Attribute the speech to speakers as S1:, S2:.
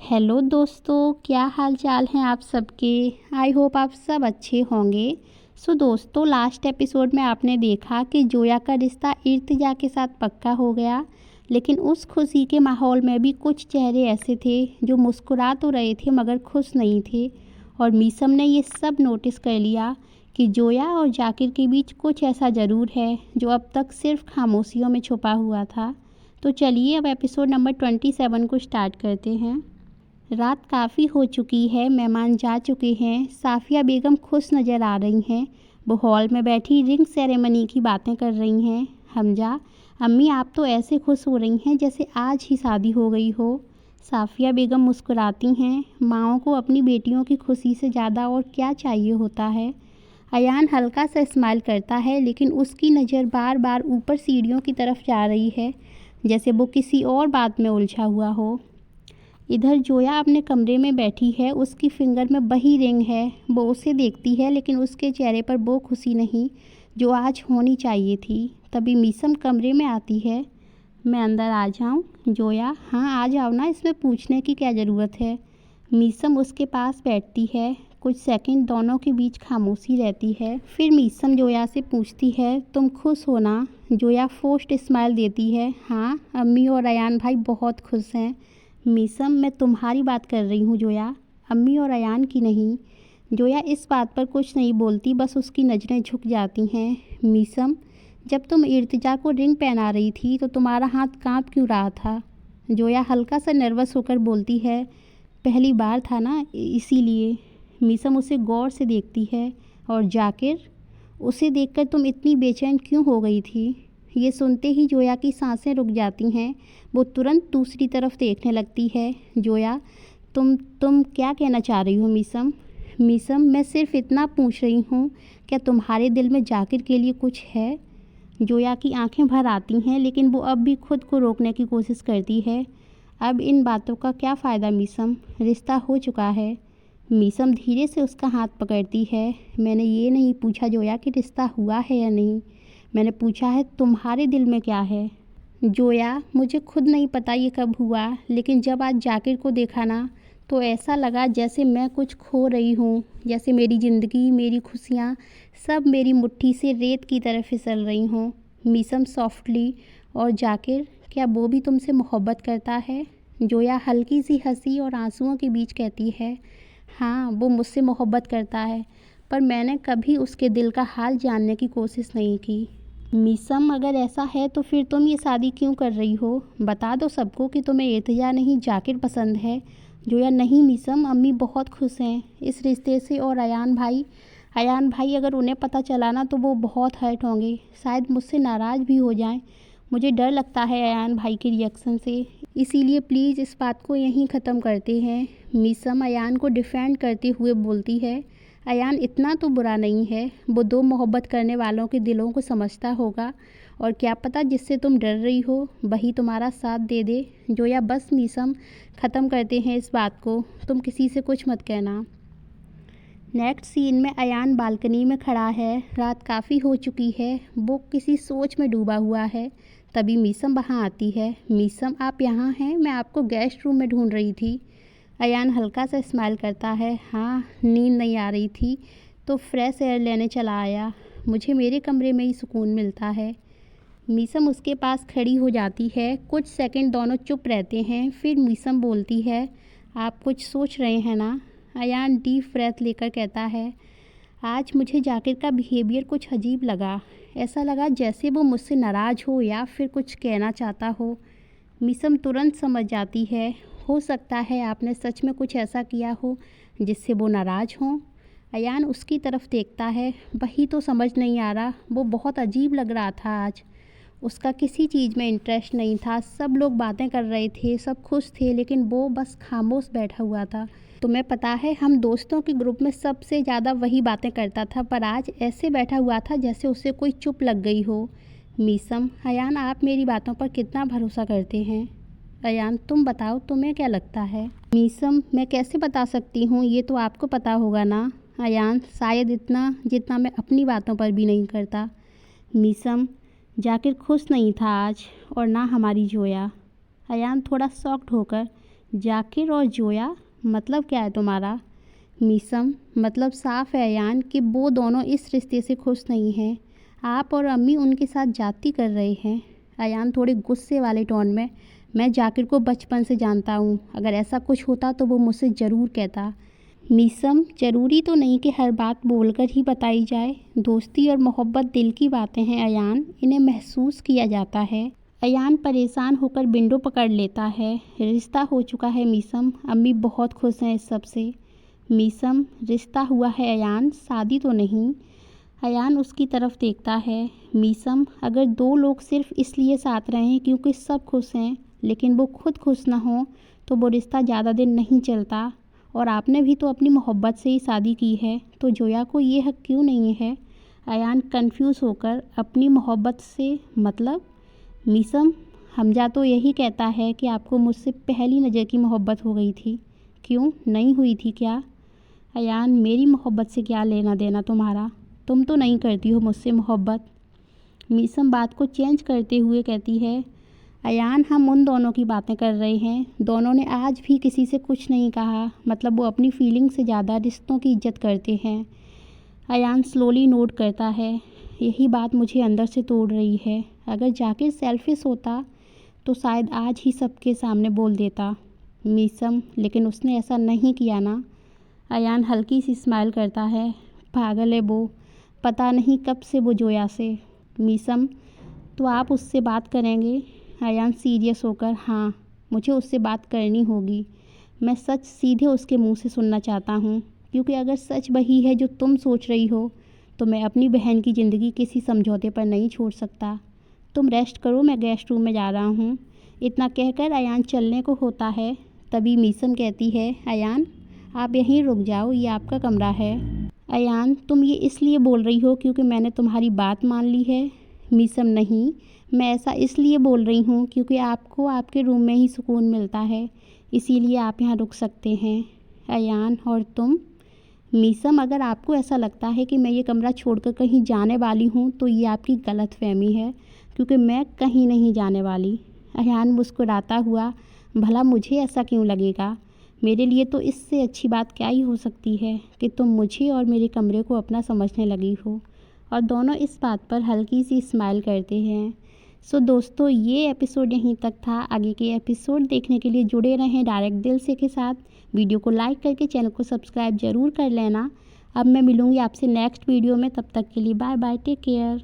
S1: Hello दोस्तों, क्या हाल चाल हैं आप सबके। आई होप आप सब अच्छे होंगे। दोस्तों, लास्ट एपिसोड में आपने देखा कि जोया का रिश्ता इर्तिजा के साथ पक्का हो गया। लेकिन उस खुशी के माहौल में भी कुछ चेहरे ऐसे थे जो मुस्कुरा तो रहे थे मगर खुश नहीं थे। और मीसम ने ये सब नोटिस कर लिया कि जोया और जाकिर के बीच कुछ ऐसा ज़रूर है जो अब तक सिर्फ खामोशियों में छुपा हुआ था। तो चलिए अब एपिसोड नंबर 27 को स्टार्ट करते हैं। रात काफ़ी हो चुकी है, मेहमान जा चुके हैं। साफ़िया बेगम खुश नज़र आ रही हैं। वो हॉल में बैठी रिंग सेरेमनी की बातें कर रही हैं। हमजा, अम्मी आप तो ऐसे खुश हो रही हैं जैसे आज ही शादी हो गई हो। साफ़िया बेगम मुस्कुराती हैं। माँओं को अपनी बेटियों की खुशी से ज़्यादा और क्या चाहिए होता है। अयान हल्का सा स्माइल करता है लेकिन उसकी नज़र बार बार ऊपर सीढ़ियों की तरफ जा रही है, जैसे वो किसी और बात में उलझा हुआ हो। इधर जोया अपने कमरे में बैठी है। उसकी फिंगर में वही रिंग है। वो उसे देखती है लेकिन उसके चेहरे पर वो खुशी नहीं जो आज होनी चाहिए थी। तभी मीसम कमरे में आती है। मैं अंदर आ जाऊं? जोया, हाँ आ जाओ ना, इसमें पूछने की क्या ज़रूरत है। मीसम उसके पास बैठती है। कुछ सेकंड दोनों के बीच खामोशी रहती है। फिर मीसम जोया से पूछती है, तुम खुश हो ना? जोया फोर्स्ड स्माइल देती है। हाँ, अम्मी और अयान भाई बहुत खुश हैं। मीसम, मैं तुम्हारी बात कर रही हूँ जोया, अम्मी और अयान की नहीं। जोया इस बात पर कुछ नहीं बोलती, बस उसकी नज़रें झुक जाती हैं। मीसम, जब तुम इर्तिजा को रिंग पहना रही थी तो तुम्हारा हाथ कांप क्यों रहा था? जोया हल्का सा नर्वस होकर बोलती है, पहली बार था ना इसीलिए। मीसम उसे गौर से देखती है। और जाकिर, उसे देखकर तुम इतनी बेचैन क्यों हो गई थी? ये सुनते ही जोया की सांसें रुक जाती हैं। वो तुरंत दूसरी तरफ देखने लगती है। जोया, तुम क्या कहना चाह रही हो मीसम? मीसम, मैं सिर्फ इतना पूछ रही हूँ, क्या तुम्हारे दिल में जाकिर के लिए कुछ है? जोया की आंखें भर आती हैं लेकिन वो अब भी खुद को रोकने की कोशिश करती है। अब इन बातों का क्या फ़ायदा मीसम, रिश्ता हो चुका है। मीसम धीरे से उसका हाथ पकड़ती है। मैंने ये नहीं पूछा जोया कि रिश्ता हुआ है या नहीं, मैंने पूछा है तुम्हारे दिल में क्या है। जोया, मुझे खुद नहीं पता ये कब हुआ, लेकिन जब आज जाकिर को देखा ना तो ऐसा लगा जैसे मैं कुछ खो रही हूँ, जैसे मेरी ज़िंदगी, मेरी खुशियाँ सब मेरी मुट्ठी से रेत की तरह फिसल रही हों। मीसम सॉफ्टली, और जाकिर, क्या वो भी तुमसे मोहब्बत करता है? जोया हल्की सी हंसी और आंसुओं के बीच कहती है, हाँ वो मुझसे मोहब्बत करता है, पर मैंने कभी उसके दिल का हाल जानने की कोशिश नहीं की। मीसम, अगर ऐसा है तो फिर तुम ये शादी क्यों कर रही हो? बता दो सबको कि तुम्हें इर्तिजा नहीं जाकिर पसंद है। जोया, नहीं मीसम, अम्मी बहुत खुश हैं इस रिश्ते से। और अयान भाई अगर उन्हें पता चला ना तो वो बहुत हर्ट होंगे, शायद मुझसे नाराज़ भी हो जाएं। मुझे डर लगता है अयान भाई के रिएक्शन से, इसीलिए प्लीज़ इस बात को यहीं ख़त्म करते हैं। मीसम अयान को डिफेंड करते हुए बोलती है, अयान इतना तो बुरा नहीं है, वो दो मोहब्बत करने वालों के दिलों को समझता होगा। और क्या पता जिससे तुम डर रही हो वही तुम्हारा साथ दे दे। जोया, बस मीसम, ख़त्म करते हैं इस बात को, तुम किसी से कुछ मत कहना। नेक्स्ट सीन में अयान बालकनी में खड़ा है। रात काफ़ी हो चुकी है, वो किसी सोच में डूबा हुआ है। तभी मीसम वहाँ आती है। मीसम, आप यहाँ हैं? मैं आपको गेस्ट रूम में ढूंढ रही थी। अयान हल्का सा स्माइल करता है। हाँ, नींद नहीं आ रही थी तो फ्रेश एयर लेने चला आया। मुझे मेरे कमरे में ही सुकून मिलता है। मीसम उसके पास खड़ी हो जाती है। कुछ सेकंड दोनों चुप रहते हैं। फिर मीसम बोलती है, आप कुछ सोच रहे हैं ना? अयान डीप ब्रेथ लेकर कहता है, आज मुझे जाकिर का बिहेवियर कुछ अजीब लगा। ऐसा लगा जैसे वो मुझसे नाराज़ हो या फिर कुछ कहना चाहता हो। मीसम तुरंत समझ जाती है, हो सकता है आपने सच में कुछ ऐसा किया हो जिससे वो नाराज़ हों। अयान उसकी तरफ देखता है। वही तो समझ नहीं आ रहा, वो बहुत अजीब लग रहा था आज। उसका किसी चीज़ में इंटरेस्ट नहीं था। सब लोग बातें कर रहे थे, सब खुश थे, लेकिन वो बस खामोश बैठा हुआ था। तुम्हें पता है, हम दोस्तों के ग्रुप में सबसे ज़्यादा वही बातें करता था, पर आज ऐसे बैठा हुआ था जैसे उसे कोई चुप लग गई हो। मीसम, अयान आप मेरी बातों पर कितना भरोसा करते हैं? अयान, तुम बताओ, तुम्हें क्या लगता है? मीसम, मैं कैसे बता सकती हूँ, ये तो आपको पता होगा ना। अयान, शायद इतना जितना मैं अपनी बातों पर भी नहीं करता। मीसम, जाकिर खुश नहीं था आज, और ना हमारी जोया। अयान थोड़ा शॉक्ड होकर, जाकिर और जोया, मतलब क्या है तुम्हारा? मीसम, मतलब साफ है अयान कि वो दोनों इस रिश्ते से खुश नहीं हैं। आप और अम्मी उनके साथ जाती कर रहे हैं। अयान थोड़े गुस्से वाले टोन में, मैं जाकिर को बचपन से जानता हूँ, अगर ऐसा कुछ होता तो वो मुझसे ज़रूर कहता। मीसम, ज़रूरी तो नहीं कि हर बात बोलकर ही बताई जाए। दोस्ती और मोहब्बत दिल की बातें हैं अयान, इन्हें महसूस किया जाता है। अयान परेशान होकर विंडो पकड़ लेता है। रिश्ता हो चुका है मीसम, अम्मी बहुत खुश हैं इस सब से। मीसम, रिश्ता हुआ है अयान, शादी तो नहीं। अयान उसकी तरफ देखता है। मीसम, अगर दो लोग सिर्फ इसलिए साथ रहें क्योंकि सब खुश हैं लेकिन वो खुद खुश ना हो तो वो रिश्ता ज़्यादा दिन नहीं चलता। और आपने भी तो अपनी मोहब्बत से ही शादी की है, तो जोया को ये हक क्यों नहीं है? अयान कंफ्यूज होकर, अपनी मोहब्बत से मतलब? मीसम, हमजा तो यही कहता है कि आपको मुझसे पहली नज़र की मोहब्बत हो गई थी। क्यों, नहीं हुई थी क्या? अयान, मेरी मोहब्बत से क्या लेना देना तुम्हारा? तुम तो नहीं करती हो मुझसे मोहब्बत। मीसम बात को चेंज करते हुए कहती है, अयान हम उन दोनों की बातें कर रहे हैं, दोनों ने आज भी किसी से कुछ नहीं कहा, मतलब वो अपनी फीलिंग से ज़्यादा रिश्तों की इज्जत करते हैं। अयान स्लोली नोट करता है, यही बात मुझे अंदर से तोड़ रही है। अगर जाकिर सेल्फिश होता तो शायद आज ही सबके सामने बोल देता। मीसम, लेकिन उसने ऐसा नहीं किया ना? अयान हल्की सी स्माइल करता है, पागल है वो, पता नहीं कब से वो जोया से। मीसम, तो आप उससे बात करेंगे? अयान सीरियस होकर, हाँ, मुझे उससे बात करनी होगी। मैं सच सीधे उसके मुंह से सुनना चाहता हूँ, क्योंकि अगर सच वही है जो तुम सोच रही हो तो मैं अपनी बहन की ज़िंदगी किसी समझौते पर नहीं छोड़ सकता। तुम रेस्ट करो, मैं गेस्ट रूम में जा रहा हूँ। इतना कहकर अयान चलने को होता है, तभी मीसम कहती है, अयान आप यहीं रुक जाओ, ये आपका कमरा है। अयान, तुम ये इसलिए बोल रही हो क्योंकि मैंने तुम्हारी बात मान ली है? मीसम, नहीं, मैं ऐसा इसलिए बोल रही हूँ क्योंकि आपको आपके रूम में ही सुकून मिलता है, इसीलिए आप यहाँ रुक सकते हैं। अयान, और तुम? मीसम, अगर आपको ऐसा लगता है कि मैं ये कमरा छोड़कर कहीं जाने वाली हूँ तो ये आपकी गलतफहमी है, क्योंकि मैं कहीं नहीं जाने वाली। अयान मुस्कुराता हुआ, भला मुझे ऐसा क्यों लगेगा? मेरे लिए तो इससे अच्छी बात क्या ही हो सकती है कि तुम मुझे और मेरे कमरे को अपना समझने लगी हो। और दोनों इस बात पर हल्की सी स्माइल करते हैं। सो दोस्तों, ये एपिसोड यहीं तक था। आगे के एपिसोड देखने के लिए जुड़े रहें डायरेक्ट दिल से के साथ। वीडियो को लाइक करके चैनल को सब्सक्राइब ज़रूर कर लेना। अब मैं मिलूँगी आपसे नेक्स्ट वीडियो में, तब तक के लिए बाय बाय, टेक केयर।